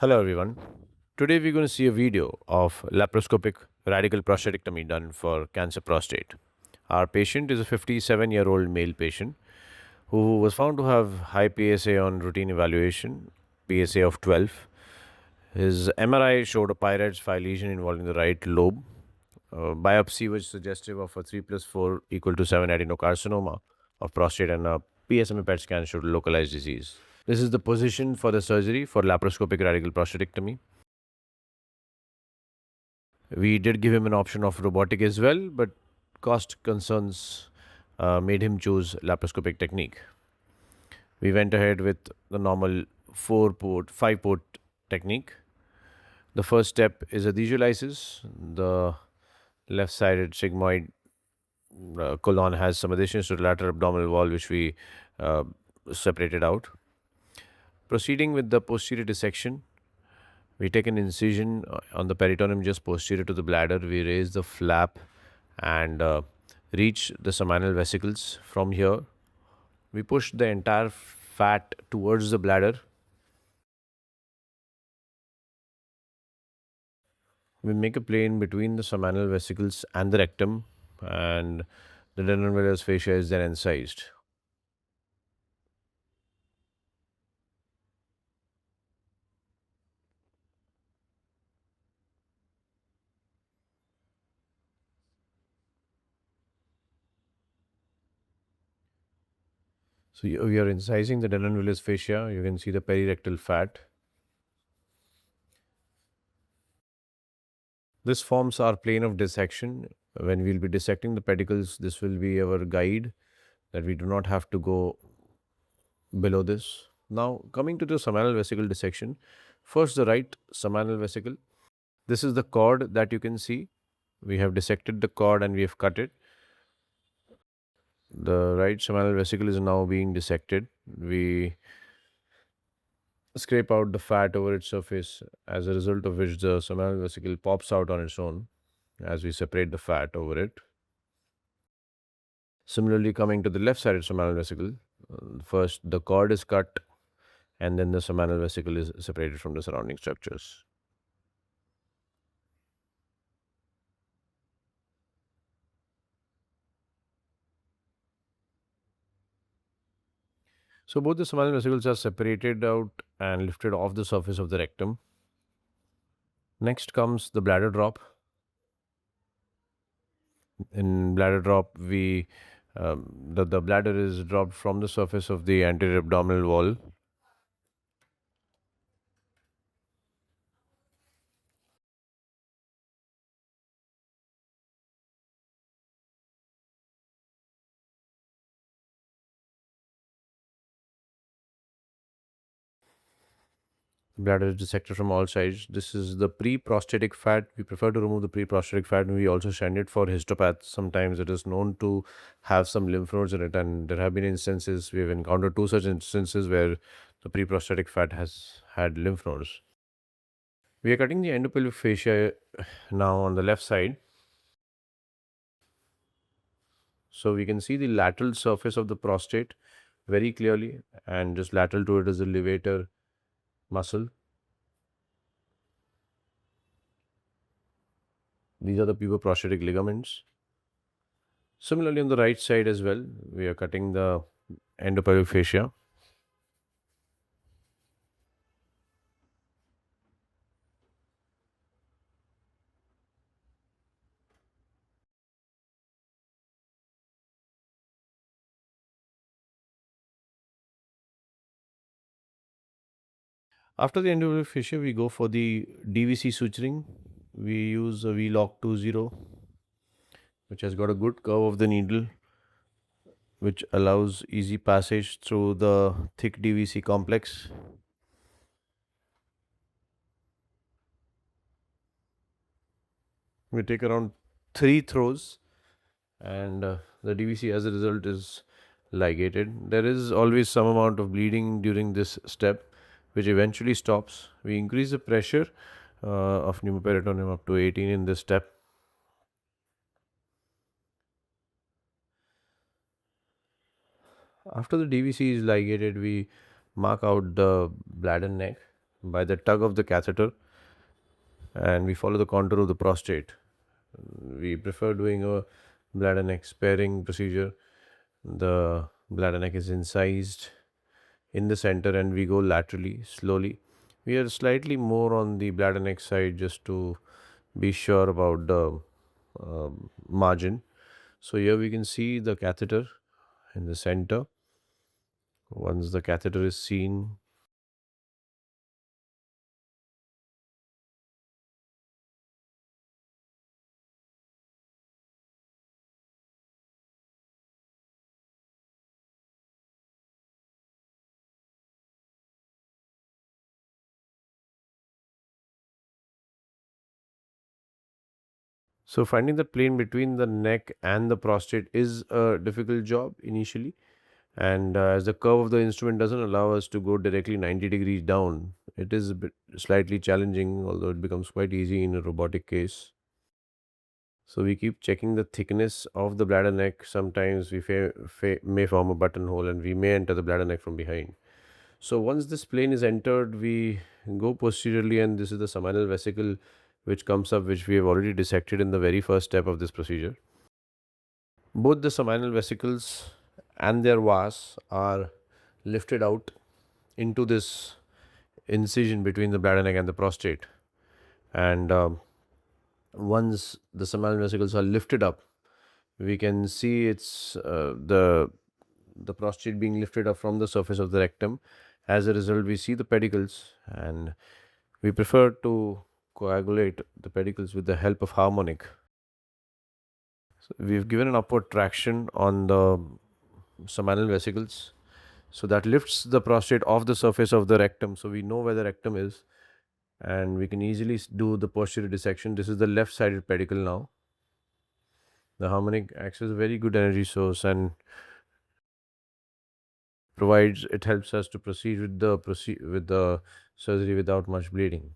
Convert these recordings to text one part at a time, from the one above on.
Hello everyone. Today we're going to see a video of laparoscopic radical prostatectomy done for cancer prostate. Our patient is a 57-year-old male patient who was found to have high PSA on routine evaluation, PSA of 12. His MRI showed a Pyrites 5 lesion involving the right lobe. Biopsy was suggestive of a 3 plus 4 equal to 7 adenocarcinoma of prostate, and a PSMA PET scan showed localized disease. This is the position for the surgery for laparoscopic radical prostatectomy. We did give him an option of robotic as well, but cost concerns made him choose laparoscopic technique. We went ahead with the normal 5 port technique. The first step is adhesiolysis. The left sided sigmoid colon has some additions to the lateral abdominal wall, which we uh, separated out. Proceeding with the posterior dissection, we take an incision on the peritoneum just posterior to the bladder. We raise the flap and reach the seminal vesicles. From here, we push the entire fat towards the bladder. We make a plane between the seminal vesicles and the rectum, and the denominators fascia is then incised. So we are incising the denominators fascia. You can see the perirectal fat. This forms our plane of dissection. When we'll be dissecting the pedicles, this will be our guide, that we do not have to go below this. Now, coming to the seminal vesicle dissection, first the right seminal vesicle. This is the cord that you can see. We have dissected the cord and we have cut it. The right seminal vesicle is now being dissected. We scrape out the fat over its surface, as a result of which the seminal vesicle pops out on its own as we separate the fat over it. Similarly, coming to the left sided seminal vesicle, first the cord is cut and then the seminal vesicle is separated from the surrounding structures. So both the seminal vesicles are separated out and lifted off the surface of the rectum. Next comes the bladder drop. In bladder drop, the bladder is dropped from the surface of the anterior abdominal wall. Bladder is dissected from all sides. This is the pre-prostatic fat. We prefer to remove the pre-prostatic fat, and we also send it for histopaths. Sometimes it is known to have some lymph nodes in it, and there have been instances, we have encountered two such instances where the pre-prostatic fat has had lymph nodes. We are cutting the endopelvic fascia now on the left side. So we can see the lateral surface of the prostate very clearly, and just lateral to it is the levator muscle. These are the puboprostatic ligaments. Similarly, on the right side as well, we are cutting the endopelvic fascia. After the endopelvic fascia, we go for the DVC suturing. We use a VLOC 20, which has got a good curve of the needle, which allows easy passage through the thick DVC complex. We take around 3 throws, and the DVC as a result is ligated. There is always some amount of bleeding during this step, which eventually stops. We increase the pressure of pneumoperitoneum up to 18 in this step. After the DVC is ligated, we mark out the bladder neck by the tug of the catheter, and we follow the contour of the prostate. We prefer doing a bladder neck sparing procedure. The bladder neck is incised in the center and we go laterally slowly. We are slightly more on the bladder neck side just to be sure about the margin. So here we can see the catheter in the center. Once the catheter is seen, so finding the plane between the neck and the prostate is a difficult job initially. And as the curve of the instrument doesn't allow us to go directly 90 degrees down, it is a bit slightly challenging, although it becomes quite easy in a robotic case. So we keep checking the thickness of the bladder neck. Sometimes we may form a buttonhole and we may enter the bladder neck from behind. So once this plane is entered, we go posteriorly, and this is the seminal vesicle which comes up, which we have already dissected in the very first step of this procedure. Both the seminal vesicles and their vas are lifted out into this incision between the bladder neck and the prostate. And once the seminal vesicles are lifted up, we can see the prostate being lifted up from the surface of the rectum. As a result, we see the pedicles, and we prefer to coagulate the pedicles with the help of harmonic. So we've given an upward traction on the seminal vesicles, so that lifts the prostate off the surface of the rectum, so we know where the rectum is, and we can easily do the posterior dissection. This is the left sided pedicle now. The harmonic acts as a very good energy source and provides it helps us to proceed with the surgery without much bleeding.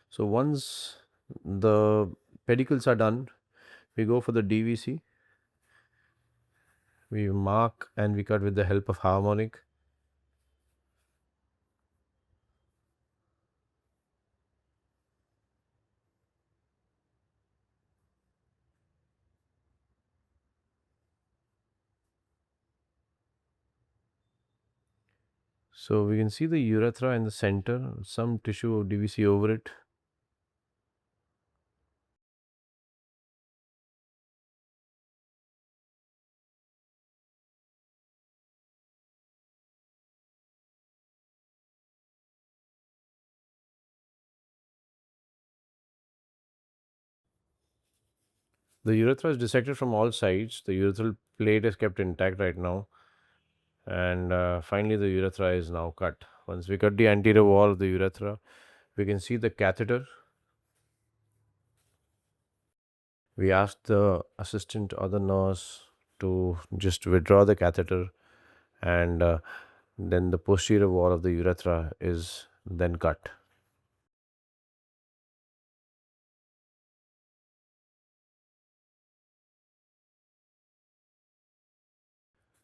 So once the pedicles are done, we go for the DVC. We mark and we cut with the help of harmonic. So we can see the urethra in the center, some tissue of DVC over it. The urethra is dissected from all sides. The urethral plate is kept intact right now. And finally, the urethra is now cut. Once we cut the anterior wall of the urethra, we can see the catheter. We ask the assistant or the nurse to just withdraw the catheter, and then the posterior wall of the urethra is then cut.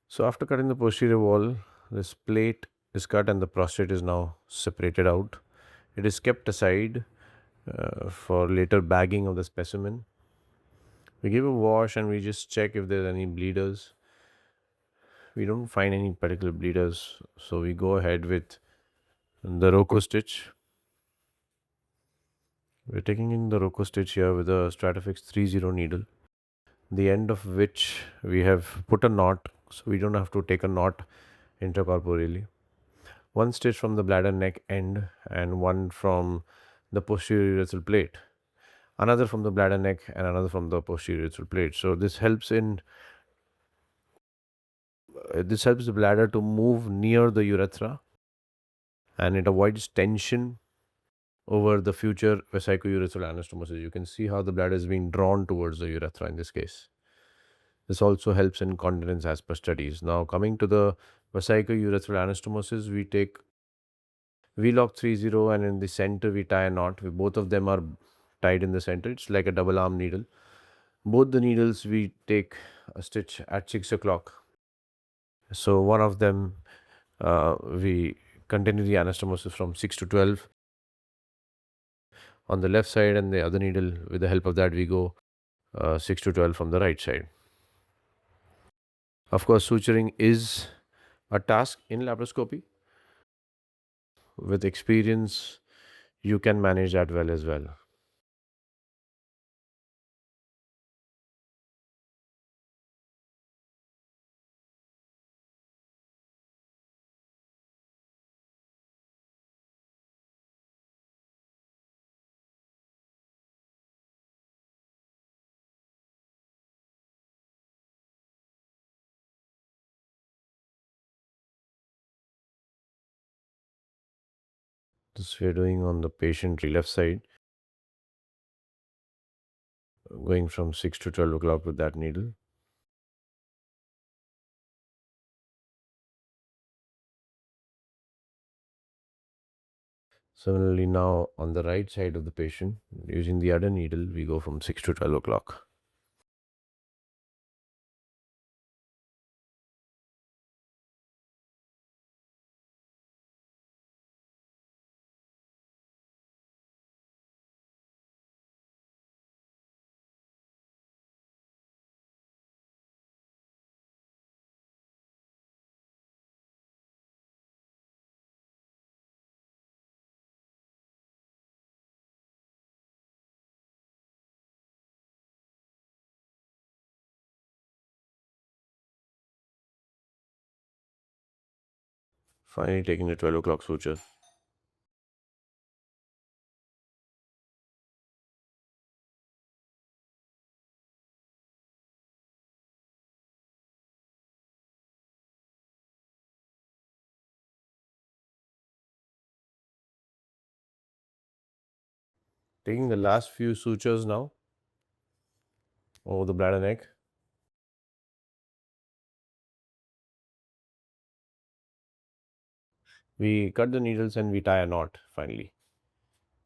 So after cutting the posterior wall, this plate is cut and the prostate is now separated out. It is kept aside for later bagging of the specimen. We give a wash and we just check if there's any bleeders. We don't find any particular bleeders, so we go ahead with the Rocco stitch. We're taking in the Rocco stitch here with a Stratafix 30 needle, the end of which we have put a knot, so we don't have to take a knot intracorporeally. One stitch from the bladder neck end and one from the posterior urethral plate, another from the bladder neck and another from the posterior urethral plate. So this helps the bladder to move near the urethra, and it avoids tension over the future vesicourethral anastomosis. You can see how the bladder is being drawn towards the urethra in this case. This also helps in continence as per studies. Now coming to the vesicourethral anastomosis, we take V-lock 30 and in the center we tie a knot. Both of them are tied in the center. It's like a double arm needle. Both the needles we take a stitch at 6 o'clock. So one of them we continue the anastomosis from 6 to 12 on the left side, and the other needle, with the help of that, we go 6 to 12 from the right side. Of course, suturing is a task in laparoscopy. With experience, you can manage that well as well. This we are doing on the patient left side, going from 6 to 12 o'clock with that needle. Similarly, now on the right side of the patient, using the other needle, we go from 6 to 12 o'clock. Finally, taking the 12 o'clock suture. Taking the last few sutures now over the bladder neck. We cut the needles and we tie a knot finally.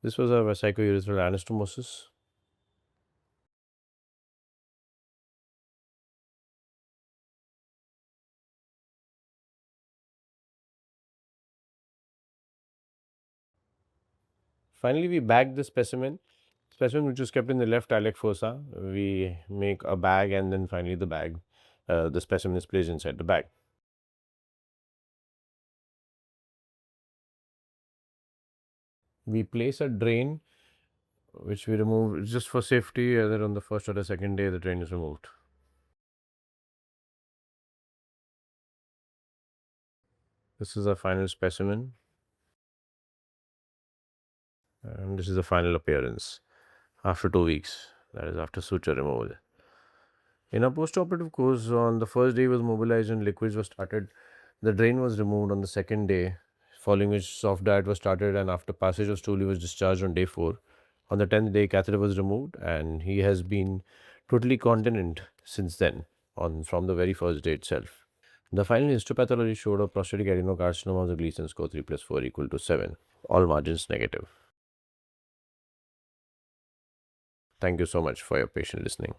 This was a vesicourethral anastomosis. Finally, we bag the specimen which was kept in the left iliac fossa. We make a bag, and then finally the bag, the specimen is placed inside the bag. We place a drain which we remove just for safety, either on the first or the second day the drain is removed. This is our final specimen, and this is the final appearance after 2 weeks, that is after suture removal. In a post-operative course, on the first day he was mobilized and liquids were started. The drain was removed on the second day, following which soft diet was started, and after passage of stool he was discharged on day 4. On the 10th day, catheter was removed, and he has been totally continent since then, from the very first day itself. The final histopathology showed a prostatic adenocarcinoma of the Gleason score 3 plus 4 equal to 7. All margins negative. Thank you so much for your patient listening.